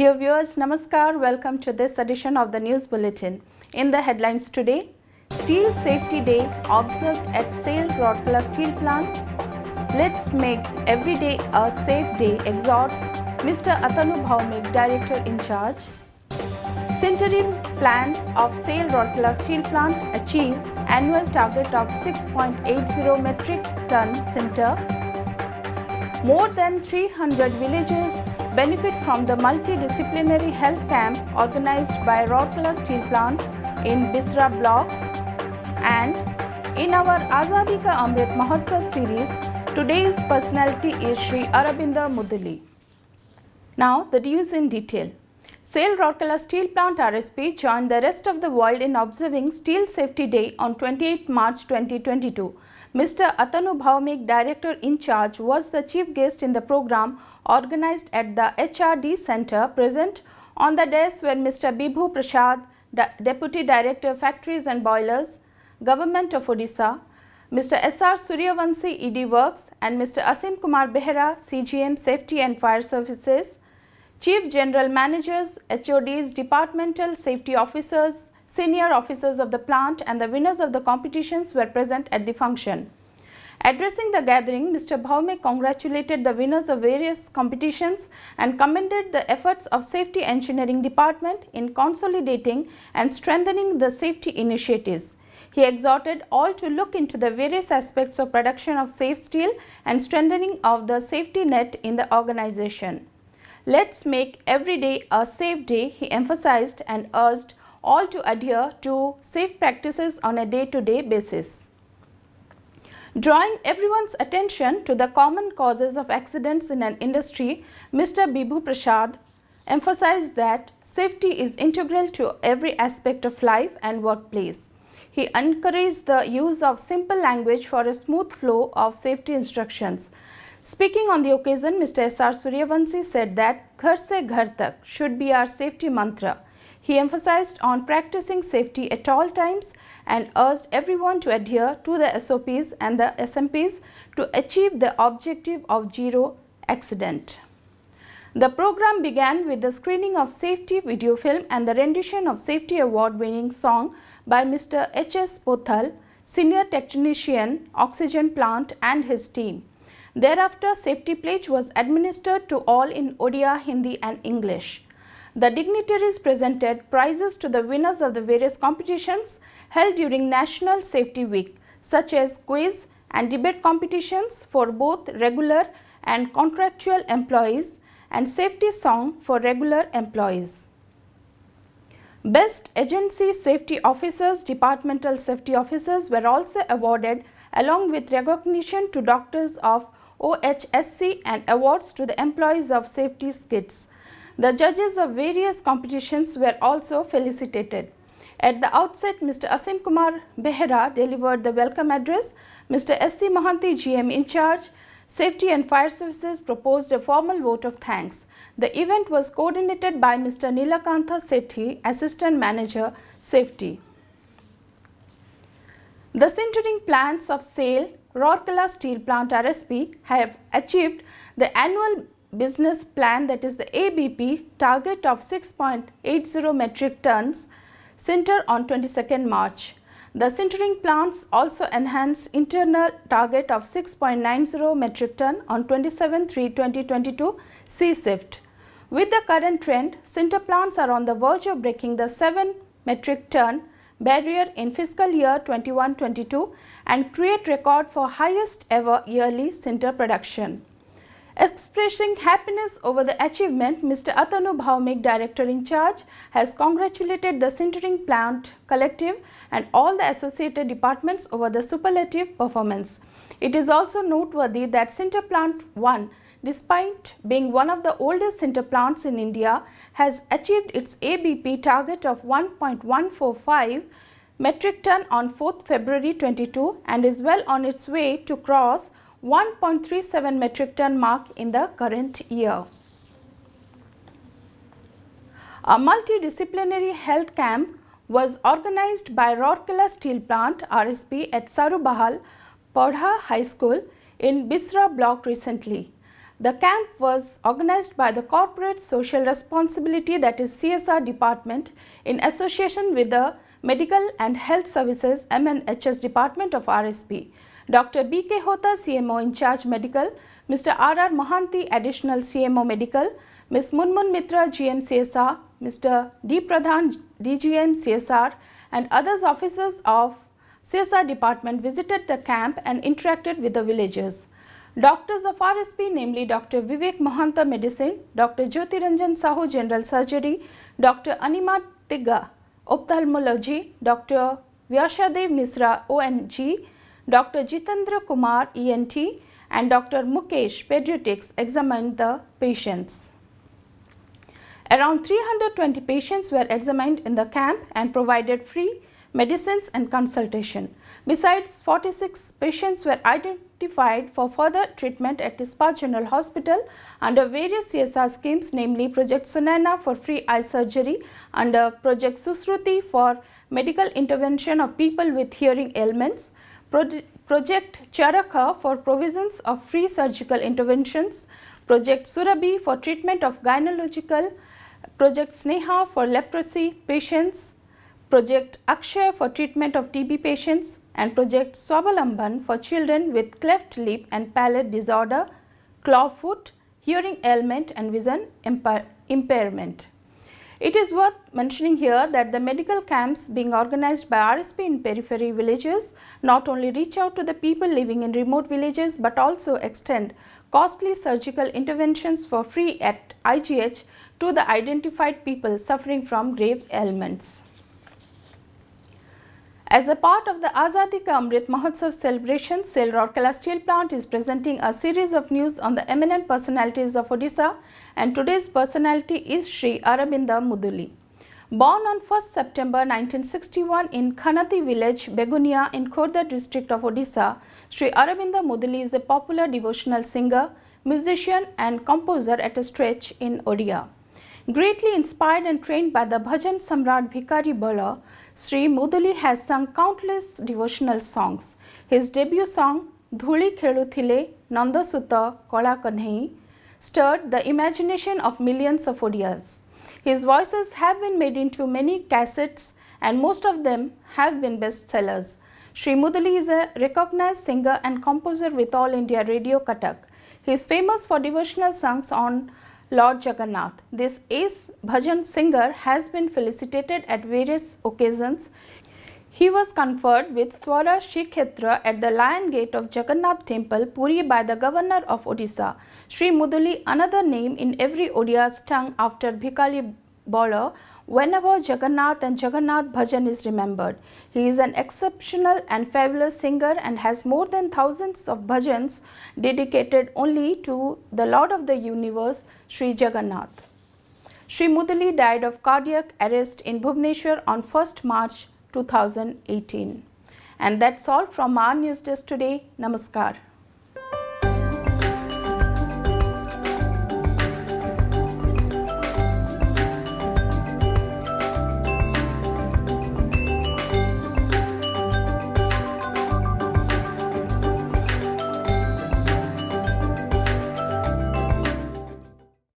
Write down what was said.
Dear viewers, Namaskar. Welcome to this edition of the News Bulletin. In the headlines today, Steel Safety Day observed at SAIL Rourkela Steel Plant. Let's make every day a safe day, exhorts Mr. Atanu Bhaumik, Director in Charge. Centering plants of SAIL Rourkela Steel Plant achieve annual target of 6.80 metric ton sinter. More than 300 villages benefit from the multidisciplinary health camp organized by Rourkela Steel Plant in Bisra block. And in our Azadi Ka Amrit Mahotsav series, today's personality is Shri Arabinda Mudali. Now the news in detail. SAIL Rourkela Steel Plant RSP joined the rest of the world in observing Steel Safety Day on 28 March 2022. Mr. Atanu Bhaumik, Director in Charge, was the chief guest in the program organized at the HRD Center. Present on the desk were Mr. Bibhu Prasad, Deputy Director Factories and Boilers, Government of Odisha, Mr. S.R. Suryavanshi, ED Works, and Mr. Asim Kumar Behera, CGM Safety and Fire Services. Chief General Managers, HODs, Departmental Safety Officers, Senior Officers of the plant and the winners of the competitions were present at the function. Addressing the gathering, Mr. Bhaumik congratulated the winners of various competitions and commended the efforts of Safety Engineering Department in consolidating and strengthening the safety initiatives. He exhorted all to look into the various aspects of production of safe steel and strengthening of the safety net in the organization. Let's make every day a safe day, he emphasized and urged all to adhere to safe practices on a day-to-day basis. Drawing everyone's attention to the common causes of accidents in an industry, Mr. Bibhu Prasad emphasized that safety is integral to every aspect of life and workplace. He encouraged the use of simple language for a smooth flow of safety instructions. Speaking on the occasion, Mr. S.R. Suryavanshi said that "Ghar se ghar tak" should be our safety mantra. He emphasized on practicing safety at all times and urged everyone to adhere to the SOPs and the SMPs to achieve the objective of zero accident. The program began with the screening of safety video film and the rendition of safety award-winning song by Mr. H.S. Pothal, Senior Technician, Oxygen Plant, and his team. Thereafter, safety pledge was administered to all in Odia, Hindi and English. The dignitaries presented prizes to the winners of the various competitions held during National Safety Week, such as quiz and debate competitions for both regular and contractual employees and safety song for regular employees. Best Agency Safety Officers, Departmental Safety Officers were also awarded along with recognition to doctors of OHSC and awards to the employees of safety skids. The judges of various competitions were also felicitated. At the outset, Mr. Asim Kumar Behera delivered the welcome address. Mr. S.C. Mohanty, GM in charge, Safety and Fire Services, proposed a formal vote of thanks. The event was coordinated by Mr. Nilakantha Sethi, Assistant Manager, Safety. The sintering plants of SAIL Rourkela Steel Plant RSP have achieved the annual business plan, that is the ABP, target of 6.80 metric tons sinter on 22nd March. The sintering plants also enhanced internal target of 6.90 metric ton on 27/3/2022 C-shift. With the current trend, sinter plants are on the verge of breaking the 7 metric ton barrier in fiscal year 21-22 and create record for highest ever yearly sinter production. Expressing happiness over the achievement, Mr. Atanu Bhaumik, Director in Charge, has congratulated the sintering plant collective and all the associated departments over the superlative performance. It is also noteworthy that Sinter Plant 1, despite being one of the oldest sinter plants in India, has achieved its ABP target of 1.145 metric ton on 4th February 22 and is well on its way to cross 1.37 metric ton mark in the current year. A multidisciplinary health camp was organized by Rourkela Steel Plant RSP at Sarubahal, Podha High School in Bisra block recently. The camp was organized by the Corporate Social Responsibility, that is CSR department, in association with the Medical and Health Services MNHS department of RSP. Dr. B.K. Hota, CMO in charge medical, Mr. R.R. Mohanty, additional CMO medical, Ms. Munmun Mitra, GM CSR, Mr. D. Pradhan, DGM CSR, and others officers of CSR department visited the camp and interacted with the villagers. Doctors of RSP, namely Dr. Vivek Mohanta, Medicine, Dr. Jyoti Ranjan Sahu, General Surgery, Dr. Anima Tigga, Ophthalmology, Dr. Vyashadev Misra, ONG, Dr. Jitendra Kumar, ENT, and Dr. Mukesh, Pediatrics, examined the patients. Around 320 patients were examined in the camp and provided free medicines and consultation. Besides, 46 patients were identified for further treatment at Ispat General Hospital under various CSR schemes, namely Project Sunaina for free eye surgery, under Project Susruti for medical intervention of people with hearing ailments, Project Charaka for provisions of free surgical interventions, Project Surabhi for treatment of gynecological, Project Sneha for leprosy patients, Project Akshay for treatment of TB patients, and Project Swabalamban for children with cleft lip and palate disorder, clawfoot, hearing ailment and vision impairment. It is worth mentioning here that the medical camps being organized by RSP in periphery villages not only reach out to the people living in remote villages but also extend costly surgical interventions for free at IGH to the identified people suffering from grave ailments. As a part of the Azadi Ka Amrit Mahotsav celebration, SAIL Rourkela Steel Plant is presenting a series of news on the eminent personalities of Odisha, and today's personality is Sri Arabinda Muduli. Born on 1st September 1961 in Khanati village, Begunia in Khordha district of Odisha, Sri Arabinda Muduli is a popular devotional singer, musician and composer at a stretch in Odia. Greatly inspired and trained by the Bhajan Samrat Bhikari Bala, Sri Muduli has sung countless devotional songs. His debut song, Dhuli Kheluthile Nandasuta Kala Kanhei, stirred the imagination of millions of Odias. His voices have been made into many cassettes and most of them have been bestsellers. Sri Muduli is a recognized singer and composer with All India Radio Cuttack. He is famous for devotional songs on Lord Jagannath. This ace bhajan singer has been felicitated at various occasions. He was conferred with Swara Shikhetra at the Lion Gate of Jagannath Temple, Puri, by the governor of Odisha. Sri Muduli, another name in every Odia's tongue after Bhikali Bala, whenever Jagannath and Jagannath Bhajan is remembered. He is an exceptional and fabulous singer and has more than thousands of bhajans dedicated only to the Lord of the Universe, Sri Jagannath. Sri Muduli died of cardiac arrest in Bhubaneswar on 1st March 2018. And that's all from our news desk today. Namaskar.